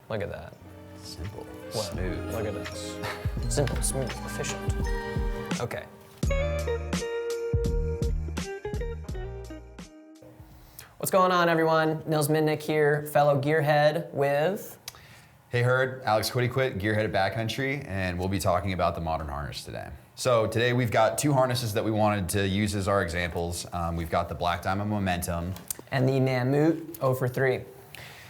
Look at that. Simple, Well, smooth. Look at this. Simple, smooth, efficient. Okay. What's going on, everyone? Nils Mindnich here, fellow Gearhead with... Hey Herd, Alex Quitiquit, Gearhead at Backcountry, and we'll be talking about the modern harness today. So today we've got two harnesses that we wanted to use as our examples. We've got the Black Diamond Momentum. And the Mammut Ophir 3.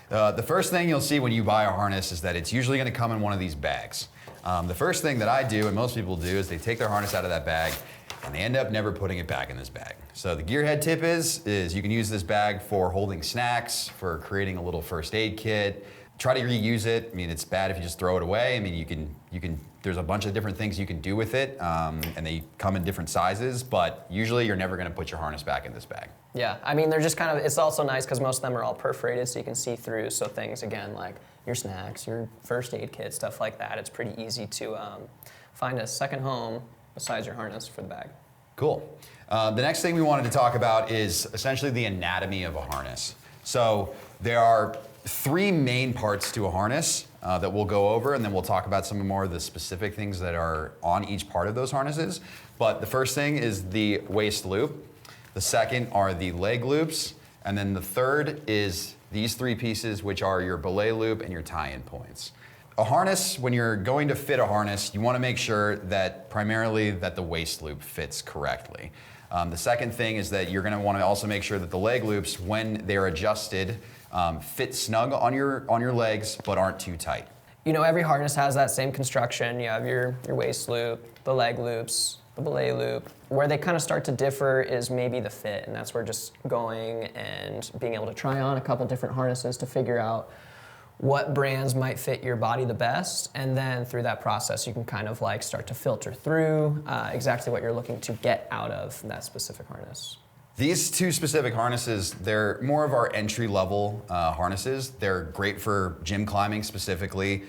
The first thing you'll see when you buy a harness is that it's usually going to come in one of these bags. The first thing that I do, and most people do, is they take their harness out of that bag and they end up never putting it back in this bag. So the Gearhead tip is you can use this bag for holding snacks, for creating a little first aid kit. Try to reuse it. I mean, it's bad if you just throw it away. I mean, you can. There's a bunch of different things you can do with it, and they come in different sizes. But usually, you're never going to put your harness back in this bag. Yeah, I mean, they're just kind of. It's also nice because most of them are all perforated, so you can see through. So things again like your snacks, your first aid kit, stuff like that. It's pretty easy to find a second home besides your harness for the bag. Cool. The next thing we wanted to talk about is essentially the anatomy of a harness. So there are three main parts to a harness that we'll go over, and then we'll talk about some more of the specific things that are on each part of those harnesses. But the first thing is the waist loop. The second are the leg loops. And then the third is these three pieces, which are your belay loop and your tie-in points. A harness, when you're going to fit a harness, you want to make sure that primarily that the waist loop fits correctly. The second thing is that you're going to want to also make sure that the leg loops, when they're adjusted, fit snug on your legs but aren't too tight. You know, every harness has that same construction. You have your waist loop, the leg loops, the belay loop. Where they kind of start to differ is maybe the fit, and that's where just going and being able to try on a couple different harnesses to figure out what brands might fit your body the best, and then through that process you can kind of like start to filter through exactly what you're looking to get out of that specific harness. These two specific harnesses, they're more of our entry-level harnesses. They're great for gym climbing specifically.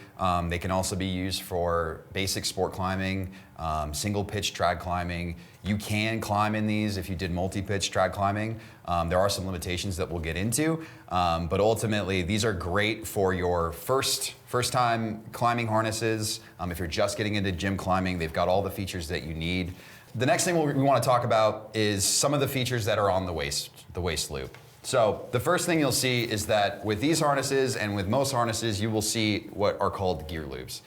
They can also be used for basic sport climbing, single-pitch trad climbing. You can climb in these if you did multi-pitch trad climbing. There are some limitations that we'll get into, but ultimately these are great for your first-time climbing harnesses. If you're just getting into gym climbing, they've got all the features that you need. The next thing we want to talk about is some of the features that are on the waist loop. So the first thing you'll see is that with these harnesses and with most harnesses, you will see what are called gear loops.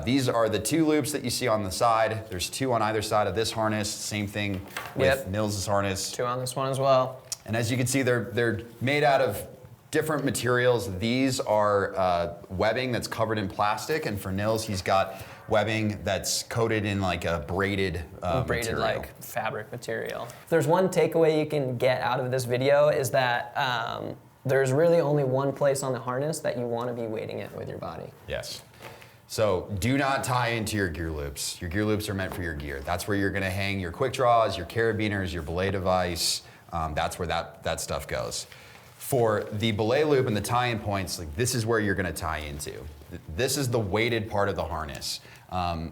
These are the two loops that you see on the side. There's two on either side of this harness. Same thing with Nils' harness. Two on this one as well. And as you can see, they're made out of different materials. These are webbing that's covered in plastic, and for Nils, he's got webbing that's coated in like a braided material. Like fabric material. If there's one takeaway you can get out of this video is that there's really only one place on the harness that you want to be weighting it with your body. Yes. So do not tie into your gear loops. Your gear loops are meant for your gear. That's where you're going to hang your quick draws, your carabiners, your belay device. That's where that stuff goes. For the belay loop and the tie-in points, like this is where you're going to tie into. This is the weighted part of the harness.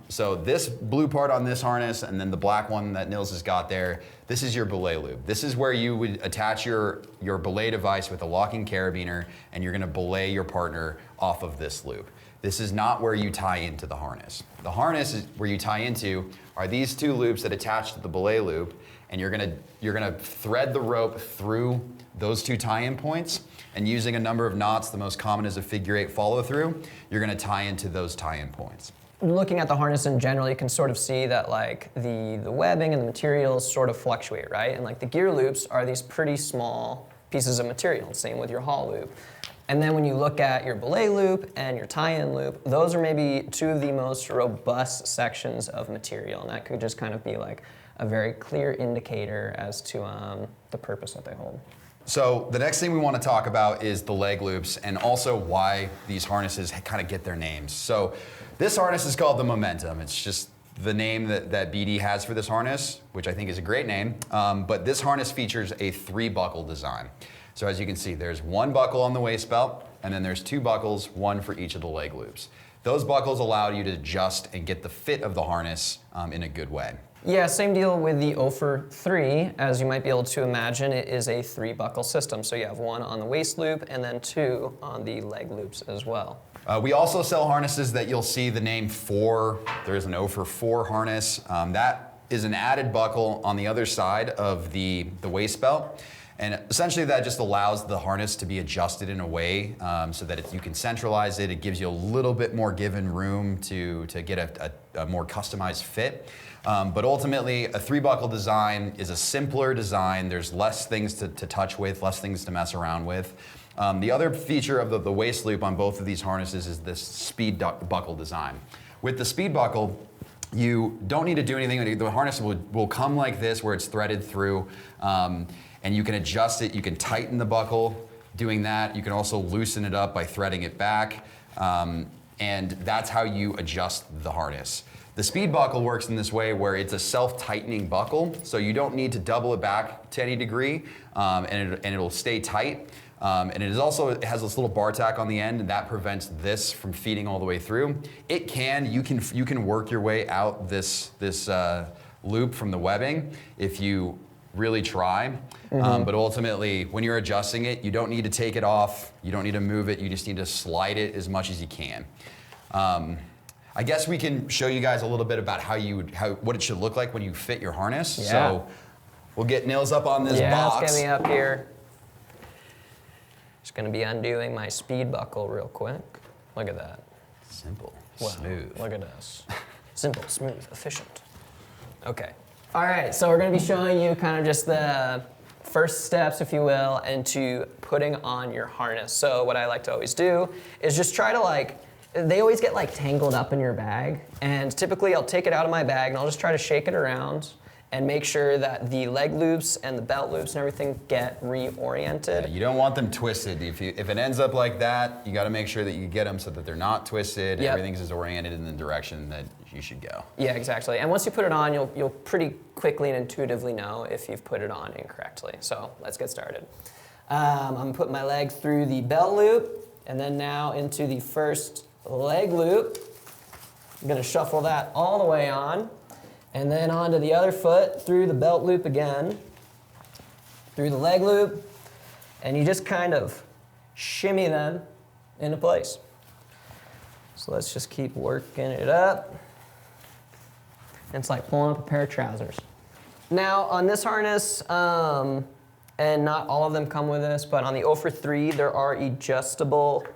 So this blue part on this harness and then the black one that Nils has got there, this is your belay loop. This is where you would attach your belay device with a locking carabiner, and you're going to belay your partner off of this loop. This is not where you tie into the harness. The harness is where you tie into are these two loops that attach to the belay loop, and you're gonna thread the rope through those two tie-in points, and using a number of knots, the most common is a figure 8 follow through, you're gonna tie into those tie-in points. Looking at the harness in general, you can sort of see that like the webbing and the materials sort of fluctuate, right? And like the gear loops are these pretty small pieces of material, same with your haul loop. And then when you look at your belay loop and your tie-in loop, those are maybe two of the most robust sections of material, and that could just kind of be like a very clear indicator as to the purpose that they hold. So the next thing we want to talk about is the leg loops and also why these harnesses kind of get their names. So this harness is called the Momentum. It's just the name that BD has for this harness, which I think is a great name. But this harness features a 3-buckle design. So as you can see, there's 1 buckle on the waist belt, and then there's 2 buckles, 1 for each of the leg loops. Those buckles allow you to adjust and get the fit of the harness in a good way. Yeah, same deal with the Ophir 3. As you might be able to imagine, it is a 3-buckle system. So you have 1 on the waist loop and then 2 on the leg loops as well. We also sell harnesses that you'll see the name 4. There is an Ophir 4 harness. That is an added buckle on the other side of the waist belt. And essentially that just allows the harness to be adjusted in a way so that you can centralize it. It gives you a little bit more given room to get a more customized fit. But ultimately, a 3-buckle design is a simpler design. There's less things to touch with, less things to mess around with. The other feature of the waist loop on both of these harnesses is this speed buckle design. With the speed buckle, you don't need to do anything. The harness will come like this where it's threaded through. And you can adjust it, you can tighten the buckle doing that. You can also loosen it up by threading it back. And that's how you adjust the harness. The speed buckle works in this way where it's a self-tightening buckle, so you don't need to double it back to any degree, and it'll stay tight. And it has this little bar tack on the end, and that prevents this from feeding all the way through. You can work your way out this loop from the webbing if you really try. But ultimately, when you're adjusting it, you don't need to take it off. You don't need to move it. You just need to slide it as much as you can. I guess we can show you guys a little bit about what it should look like when you fit your harness. Yeah. So we'll get Nils up on this box. Let's get me up here. Just gonna be undoing my speed buckle real quick. Look at that. Simple, Wow. smooth. Look at us. Simple, smooth, efficient. Okay. All right, so we're gonna be showing you kind of just the first steps, if you will, into putting on your harness. So what I like to always do is just try to they always get tangled up in your bag, and typically I'll take it out of my bag and I'll just try to shake it around and make sure that the leg loops and the belt loops and everything get reoriented. Yeah, you don't want them twisted. If it ends up like that, you got to make sure that you get them so that they're not twisted. Yep. Everything's is oriented in the direction that you should go. Yeah, exactly. And once you put it on, you'll pretty quickly and intuitively know if you've put it on incorrectly. So let's get started. I'm gonna put my leg through the belt loop, and then now into the first leg loop. I'm gonna shuffle that all the way on, and then onto the other foot through the belt loop again, through the leg loop, and you just kind of shimmy them into place. So let's just keep working it up. It's like pulling up a pair of trousers. Now on this harness, and not all of them come with this, but on the Ophir 3, there are adjustable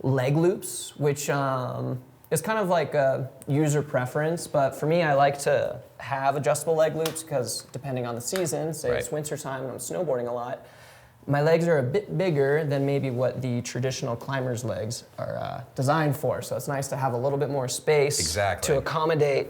leg loops, which is kind of like a user preference, but for me, I like to have adjustable leg loops because depending on the season, say it's winter time and I'm snowboarding a lot, my legs are a bit bigger than maybe what the traditional climber's legs are designed for. So it's nice to have a little bit more space to accommodate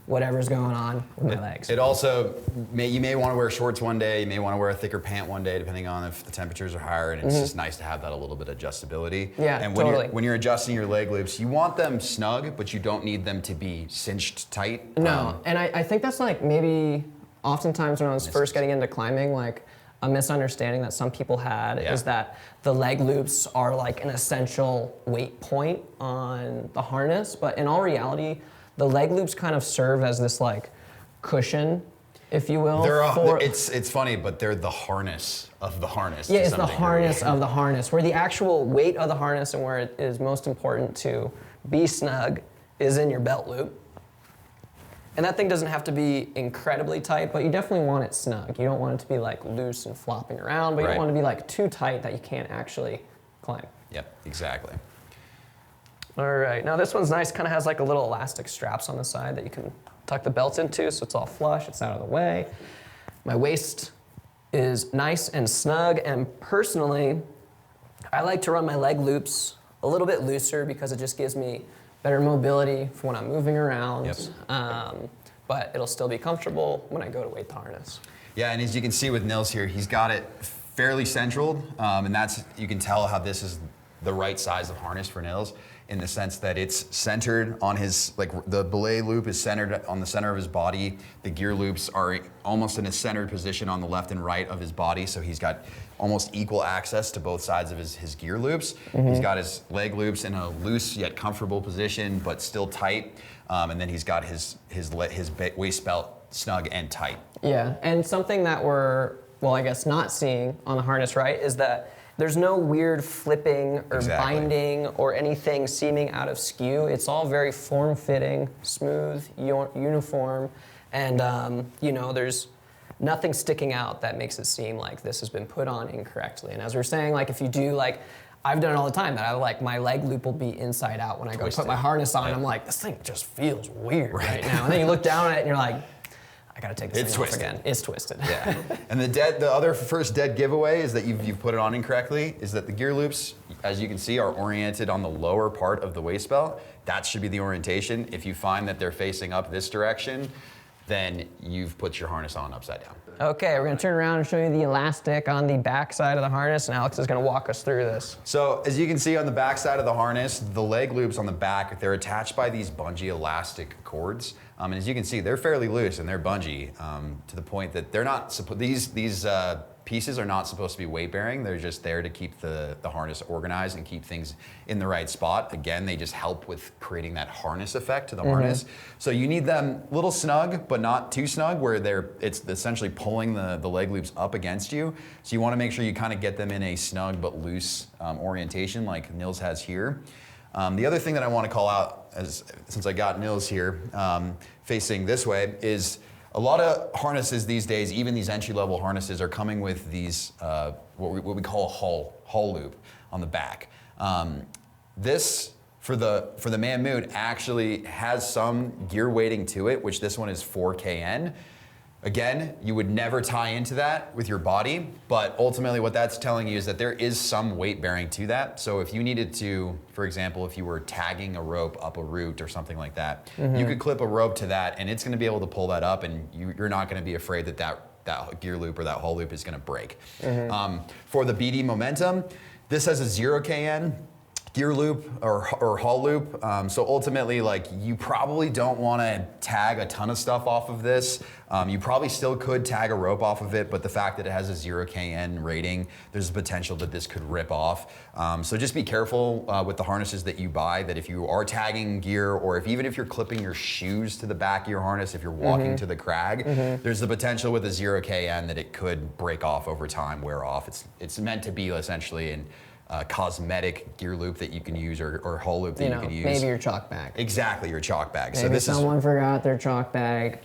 whatever's going on with my legs. It also, you may want to wear shorts one day, you may want to wear a thicker pant one day, depending on if the temperatures are higher, and it's just nice to have that a little bit of adjustability. Yeah, and when you're adjusting your leg loops, you want them snug, but you don't need them to be cinched tight. No, and I think that's maybe oftentimes when I was first getting into climbing, a misunderstanding that some people had is that the leg loops are an essential weight point on the harness, but in all reality, the leg loops kind of serve as this cushion, if you will. It's funny, but they're the harness of the harness. Yeah, it's the harness of the harness, where the actual weight of the harness and where it is most important to be snug is in your belt loop. And that thing doesn't have to be incredibly tight, but you definitely want it snug. You don't want it to be loose and flopping around, but you don't want it to be too tight that you can't actually climb. Yep, exactly. All right, now this one's nice, kind of has a little elastic straps on the side that you can tuck the belt into, so it's all flush, it's out of the way. My waist is nice and snug, and personally, I like to run my leg loops a little bit looser because it just gives me better mobility for when I'm moving around, but it'll still be comfortable when I go to weight the harness. Yeah, and as you can see with Nils here, he's got it fairly central, and you can tell how this is the right size of harness for Nils, in the sense that it's centered on his, the belay loop is centered on the center of his body. The gear loops are almost in a centered position on the left and right of his body, so he's got almost equal access to both sides of his gear loops. He's got his leg loops in a loose yet comfortable position, but still tight. And then he's got his waist belt snug and tight. Yeah, and something that we're, I guess not seeing on the harness, right, is that there's no weird flipping or Exactly. binding or anything seeming out of skew. It's all very form-fitting, smooth, uniform, and you know, there's nothing sticking out that makes it seem like this has been put on incorrectly. And as we were saying, like if you do like, I've done it all the time, that I like my leg loop will be inside out when I go put my harness on. I'm like, this thing just feels weird right now. And then you look down at it and you're like, I gotta take this thing off again. It's twisted. Yeah. And the other first dead giveaway is that you've put it on incorrectly, is that the gear loops, as you can see, are oriented on the lower part of the waist belt. That should be the orientation. If you find that they're facing up this direction, then you've put your harness on upside down. Okay, we're gonna turn around and show you the elastic on the back side of the harness, and Alex is gonna walk us through this. So as you can see on the back side of the harness, the leg loops on the back, they're attached by these bungee elastic cords. And as you can see, they're fairly loose and they're bungee to the point that they're not, these pieces are not supposed to be weight bearing. They're just there to keep the harness organized and keep things in the right spot. Again, they just help with creating that harness effect to the harness. So you need them a little snug, but not too snug, where it's essentially pulling the leg loops up against you. So you want to make sure you kind of get them in a snug but loose orientation like Nils has here. The other thing that I want to call out, since I got Nils here facing this way, is a lot of harnesses these days, even these entry-level harnesses, are coming with these what we call a hull loop on the back. This, for the Mammut, actually has some gear weighting to it, which this one is 4 kN. Again, you would never tie into that with your body, but ultimately what that's telling you is that there is some weight bearing to that. So if you needed to, for example, if you were tagging a rope up a root or something like that, you could clip a rope to that and it's gonna be able to pull that up, and you're not gonna be afraid that gear loop or that hull loop is gonna break. For the BD Momentum, this has a 0 kN gear loop or hull loop. So ultimately, like, you probably don't want to tag a ton of stuff off of this. You probably still could tag a rope off of it, but the fact that it has a 0 kN rating, there's a potential that this could rip off. So just be careful with the harnesses that you buy, that if you are tagging gear, or even if you're clipping your shoes to the back of your harness, if you're walking to the crag, there's the potential with a 0 kN that it could break off over time, wear off. It's meant to be essentially an cosmetic gear loop that you can use, or hull loop that you can use. Maybe your chalk bag. Exactly, your chalk bag. Maybe someone forgot their chalk bag,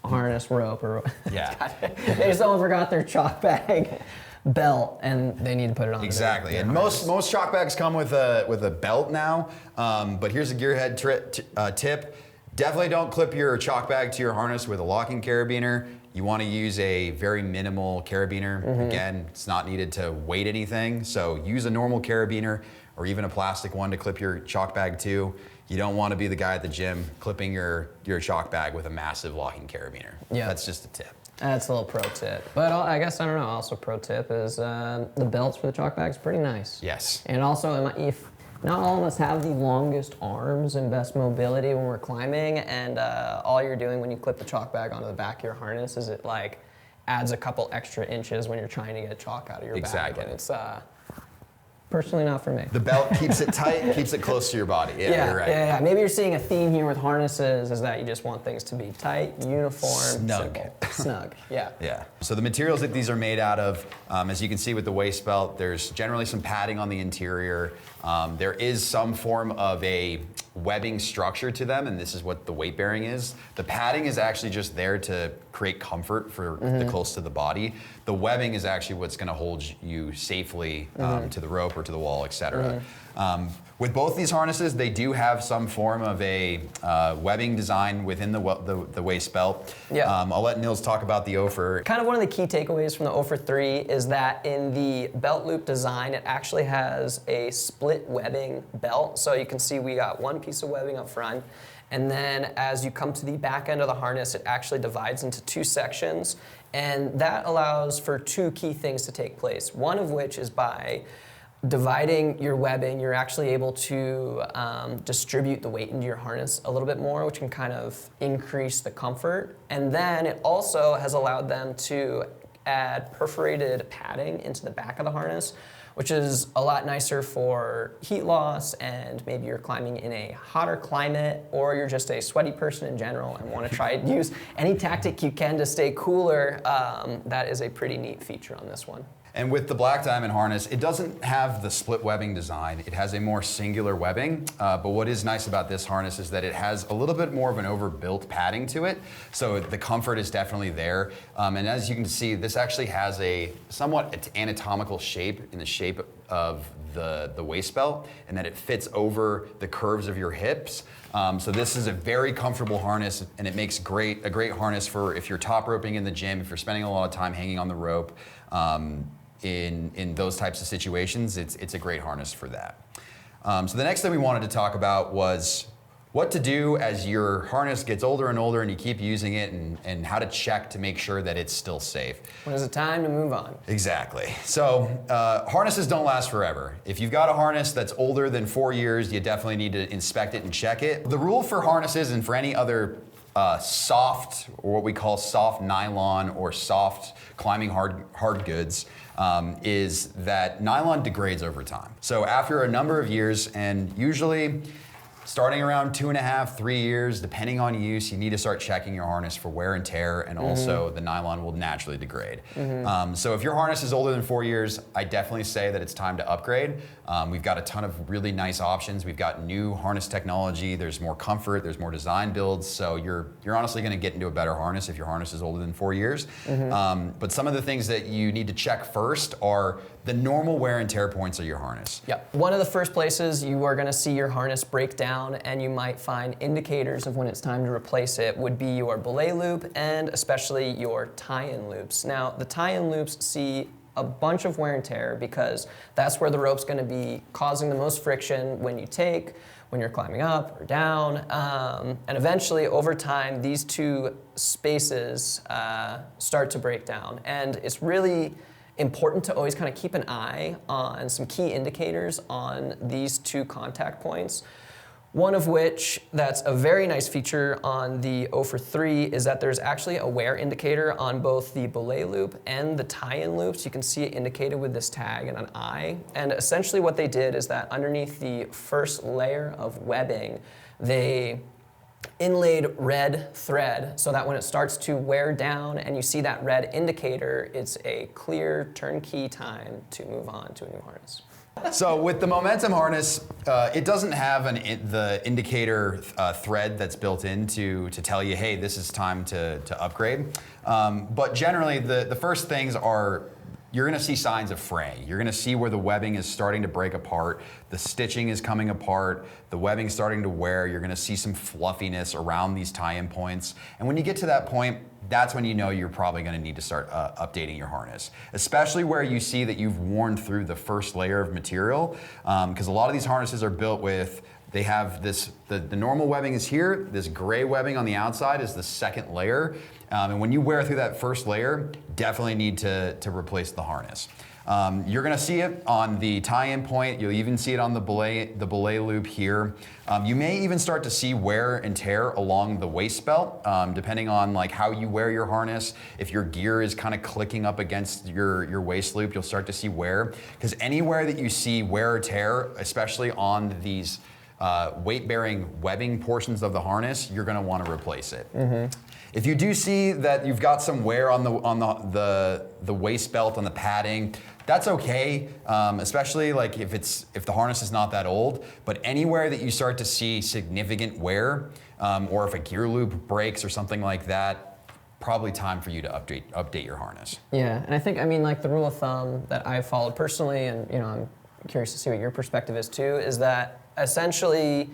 harness, rope, or yeah. Maybe someone forgot their chalk bag belt and they need to put it on. Exactly, and most chalk bags come with a belt now. But here's a Gearhead tip: definitely don't clip your chalk bag to your harness with a locking carabiner. You want to use a very minimal carabiner. Again, it's not needed to weight anything, so use a normal carabiner or even a plastic one to clip your chalk bag to. You don't want to be the guy at the gym clipping your chalk bag with a massive locking carabiner. Yeah, that's just a tip. That's a little pro tip. But I guess, I don't know, also pro tip is the belts for the chalk bag's pretty nice. Yes. And also, if not all of us have the longest arms and best mobility when we're climbing, and all you're doing when you clip the chalk bag onto the back of your harness is it like adds a couple extra inches when you're trying to get chalk out of your bag. And it's personally not for me. The belt keeps it tight, keeps it close to your body. Yeah, you're right. Yeah. Maybe you're seeing a theme here with harnesses, is that you just want things to be tight, uniform, snug. simple. Snug, yeah. Yeah. So the materials that these are made out of, as you can see with the waist belt, there's generally some padding on the interior. There is some form of a webbing structure to them, and this is what the weight bearing is. The padding is actually just there to create comfort for the close to the body. The webbing is actually what's going to hold you safely to the rope or to the wall, etc. With both these harnesses, they do have some form of a webbing design within the waist belt. Yeah. I'll let Nils talk about the Ophir. Kind of one of the key takeaways from the Ophir 3 is that in the belt loop design, it actually has a split webbing belt. So you can see we got one piece of webbing up front, and then as you come to the back end of the harness, it actually divides into two sections, and that allows for two key things to take place. One of which is by dividing your webbing, you're actually able to distribute the weight into your harness a little bit more, which can kind of increase the comfort. And then it also has allowed them to add perforated padding into the back of the harness, which is a lot nicer for heat loss, and maybe you're climbing in a hotter climate, or you're just a sweaty person in general and want to try to use any tactic you can to stay cooler. That is a pretty neat feature on this one. And with the Black Diamond harness, it doesn't have the split webbing design. It has a more singular webbing, but what is nice about this harness is that it has a little bit more of an overbuilt padding to it, so the comfort is definitely there. And as you can see, this actually has a somewhat anatomical shape in the shape of the waist belt, and that it fits over the curves of your hips. So this is a very comfortable harness, and it makes a great harness for if you're top roping in the gym, if you're spending a lot of time hanging on the rope. In those types of situations, it's a great harness for that. So the next thing we wanted to talk about was what to do as your harness gets older and older and you keep using it, and how to check to make sure that it's still safe. When is it time to move on? Exactly. So harnesses don't last forever. If you've got a harness that's older than 4 years, you definitely need to inspect it and check it. The rule for harnesses and for any other soft, or what we call soft nylon or soft climbing hard goods, is that nylon degrades over time. So after a number of years, and usually starting around 2.5, 3 years, depending on use, you need to start checking your harness for wear and tear, and also the nylon will naturally degrade. So if your harness is older than 4 years, I definitely say that it's time to upgrade. We've got a ton of really nice options. We've got new harness technology. There's more comfort. There's more design builds. So you're honestly going to get into a better harness if your harness is older than 4 years. But some of the things that you need to check first are the normal wear and tear points of your harness. Yep. One of the first places you are going to see your harness break down, and you might find indicators of when it's time to replace it, would be your belay loop and especially your tie-in loops. Now, the tie-in loops see a bunch of wear and tear because that's where the rope's going to be causing the most friction when you're climbing up or down, and eventually over time these two spaces start to break down, and it's really important to always kind of keep an eye on some key indicators on these two contact points. One of which, that's a very nice feature on the Ophir 3, is that there's actually a wear indicator on both the belay loop and the tie-in loops. You can see it indicated with this tag and an eye. And essentially what they did is that underneath the first layer of webbing, they inlaid red thread so that when it starts to wear down and you see that red indicator, it's a clear turnkey time to move on to a new harness. So with the Momentum harness, it doesn't have the indicator thread that's built in to tell you, hey, this is time to upgrade. But generally, the first things are, you're going to see signs of fraying. You're going to see where the webbing is starting to break apart, the stitching is coming apart, the webbing starting to wear. You're going to see some fluffiness around these tie-in points. And when you get to that point, that's when you know you're probably going to need to start updating your harness, especially where you see that you've worn through the first layer of material, because a lot of these harnesses are built with, they have this, the normal webbing is here, this gray webbing on the outside is the second layer, and when you wear through that first layer, definitely need to replace the harness. You're going to see it on the tie-in point. You'll even see it on the belay loop here. You may even start to see wear and tear along the waist belt, depending on like how you wear your harness. If your gear is kind of clicking up against your waist loop, you'll start to see wear. Because anywhere that you see wear or tear, especially on these weight-bearing webbing portions of the harness, you're going to want to replace it. If you do see that you've got some wear on the waist belt, on the padding, that's okay, especially like if the harness is not that old. But anywhere that you start to see significant wear, or if a gear loop breaks or something like that, probably time for you to update your harness. Yeah, and I think, I mean, like the rule of thumb that I've followed personally, and I'm curious to see what your perspective is too, is that essentially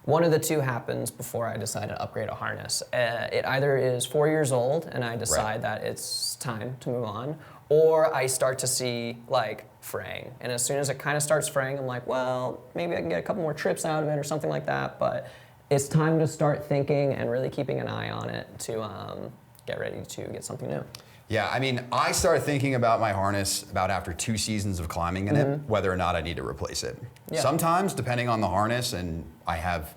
one of the two happens before I decide to upgrade a harness. It either is 4 years old and I decide that it's time to move on, or I start to see like fraying. And as soon as it kind of starts fraying, I'm like, well, maybe I can get a couple more trips out of it or something like that. But it's time to start thinking and really keeping an eye on it to get ready to get something new. Yeah, I mean, I started thinking about my harness about after 2 seasons of climbing in it, whether or not I need to replace it. Yeah. Sometimes, depending on the harness, and I have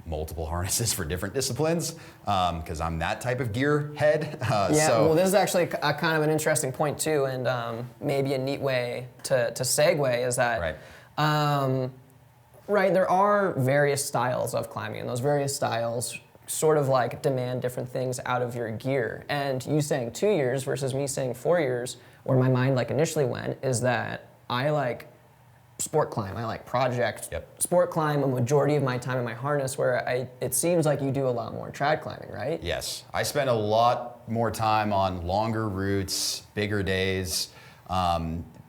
multiple harnesses for different disciplines, because I'm that type of gearhead. Well, this is actually a kind of an interesting point too, and maybe a neat way to segue is that, there are various styles of climbing, and those various styles sort of like demand different things out of your gear. And you saying 2 years versus me saying 4 years, where my mind like initially went is that I like sport climb. I like project sport climb a majority of my time in my harness, where it seems like you do a lot more trad climbing, right? Yes, I spend a lot more time on longer routes, bigger days,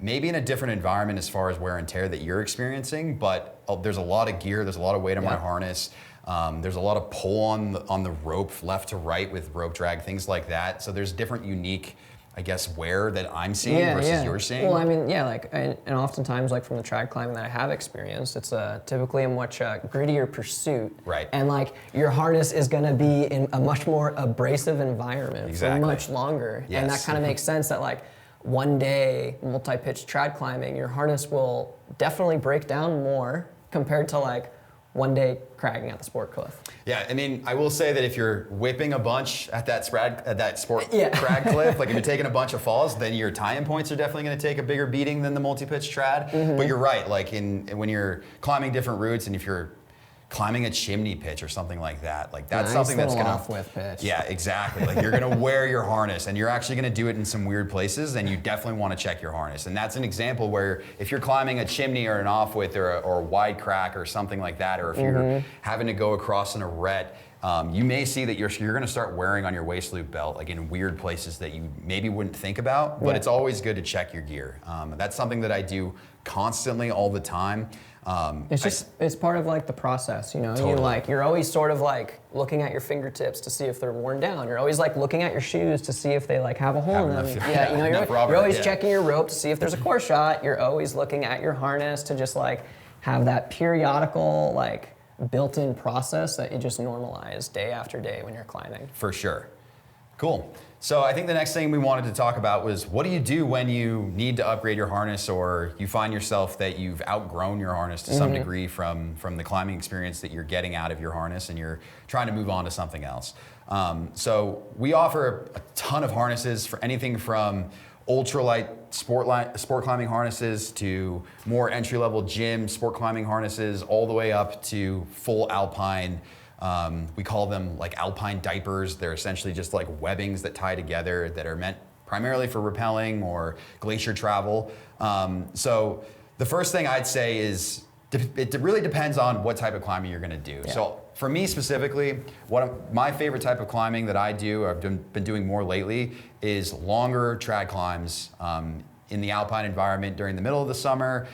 maybe in a different environment as far as wear and tear that you're experiencing, but there's a lot of gear, there's a lot of weight on my harness. There's a lot of pull on the rope left to right with rope drag, things like that. So there's different unique, I guess, wear that I'm seeing versus you're seeing. Well, I mean, and oftentimes, like from the trad climbing that I have experienced, it's typically a much grittier pursuit. Right. And like your harness is going to be in a much more abrasive environment for much longer. Yes. And that kind of makes sense that like one day multi-pitch trad climbing, your harness will definitely break down more compared to like one day cragging at the sport cliff. Yeah, I mean, I will say that if you're whipping a bunch at that sport crag cliff, like if you're taking a bunch of falls, then your tie-in points are definitely going to take a bigger beating than the multi-pitch trad. But you're right, like when you're climbing different routes, and if you're climbing a chimney pitch or something like that, like that's something that's gonna off with pitch. Yeah, exactly. Like you're gonna wear your harness, and you're actually gonna do it in some weird places, and you definitely want to check your harness. And that's an example where if you're climbing a chimney or an off width or a wide crack or something like that, or if you're having to go across an arete, you may see that you're going to start wearing on your waist loop belt like in weird places that you maybe wouldn't think about, but it's always good to check your gear. That's something that I do constantly all the time. It's part of like the process, you know. Totally. You're always sort of like looking at your fingertips to see if they're worn down. You're always like looking at your shoes to see if they like have a hole in them. You're always checking your rope to see if there's a core shot. You're always looking at your harness to just like have that periodical like built-in process that you just normalize day after day when you're climbing. For sure. Cool. So I think the next thing we wanted to talk about was, what do you do when you need to upgrade your harness, or you find yourself that you've outgrown your harness to some degree from the climbing experience that you're getting out of your harness, and you're trying to move on to something else. So we offer a ton of harnesses for anything from ultralight sport climbing harnesses to more entry-level gym sport climbing harnesses, all the way up to full alpine. We call them like alpine diapers. They're essentially just like webbings that tie together that are meant primarily for rappelling or glacier travel. So the first thing I'd say is it really depends on what type of climbing you're gonna do. So for me specifically, my favorite type of climbing that I do, I've been doing more lately, is longer trad climbs in the alpine environment during the middle of the summer,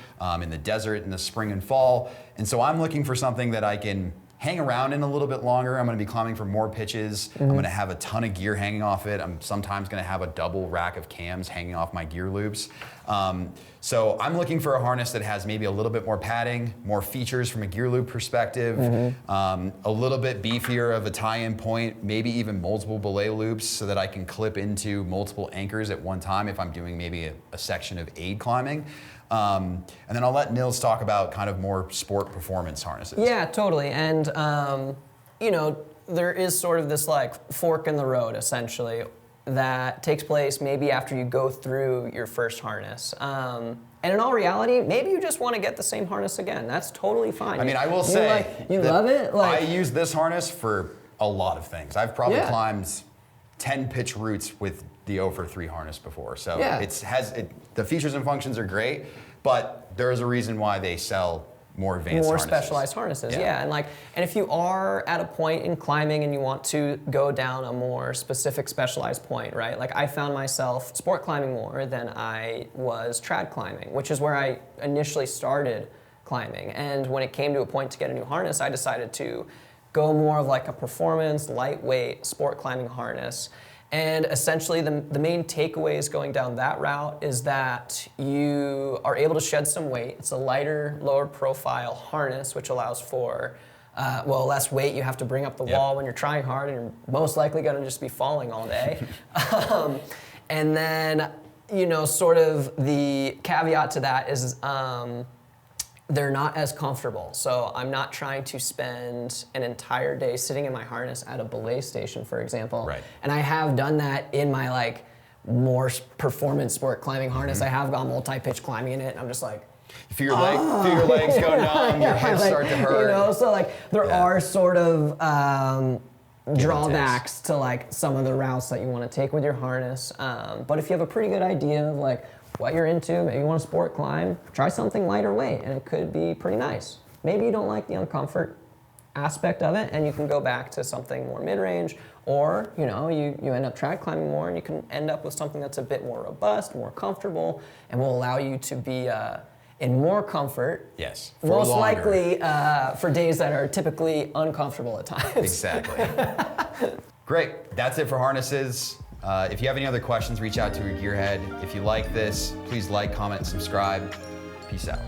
in the desert in the spring and fall. And so I'm looking for something that I can hang around in a little bit longer. I'm gonna be climbing for more pitches. I'm gonna have a ton of gear hanging off it. I'm sometimes gonna have a double rack of cams hanging off my gear loops. So I'm looking for a harness that has maybe a little bit more padding, more features from a gear loop perspective, a little bit beefier of a tie-in point, maybe even multiple belay loops so that I can clip into multiple anchors at one time if I'm doing maybe a section of aid climbing. And then I'll let Nils talk about kind of more sport performance harnesses. Yeah, totally. And, you know, there is sort of this like fork in the road essentially that takes place maybe after you go through your first harness. And in all reality, maybe you just want to get the same harness again. That's totally fine. I mean, I will say, you love it. Like, I use this harness for a lot of things. I've probably climbed 10 pitch routes with the Ophir 3 harness before. So the features and functions are great, but there is a reason why they sell more advanced harnesses. Specialized harnesses, and if you are at a point in climbing and you want to go down a more specific specialized point, right? Like I found myself sport climbing more than I was trad climbing, which is where I initially started climbing. And when it came to a point to get a new harness, I decided to go more of like a performance, lightweight sport climbing harness. And essentially the main takeaways going down that route is that you are able to shed some weight. It's a lighter, lower profile harness, which allows for less weight. You have to bring up the wall when you're trying hard, and you're most likely gonna just be falling all day. And then, you know, sort of the caveat to that is they're not as comfortable. So I'm not trying to spend an entire day sitting in my harness at a belay station, for example. Right. And I have done that in my like more performance sport climbing harness. I have gone multi-pitch climbing in it, and I'm just like, feel your legs go numb, your hips start to hurt. You know, so like there are sort of drawbacks to like some of the routes that you want to take with your harness. But if you have a pretty good idea of like what you're into, maybe you want to sport climb, try something lighter weight and it could be pretty nice. Maybe you don't like the uncomfort aspect of it and you can go back to something more mid-range, or you end up track climbing more and you can end up with something that's a bit more robust, more comfortable, and will allow you to be in more comfort. Yes. Most likely for days that are typically uncomfortable at times. Exactly. Great. That's it for harnesses. If you have any other questions, reach out to your gearhead. If you like this, please like, comment, subscribe. Peace out.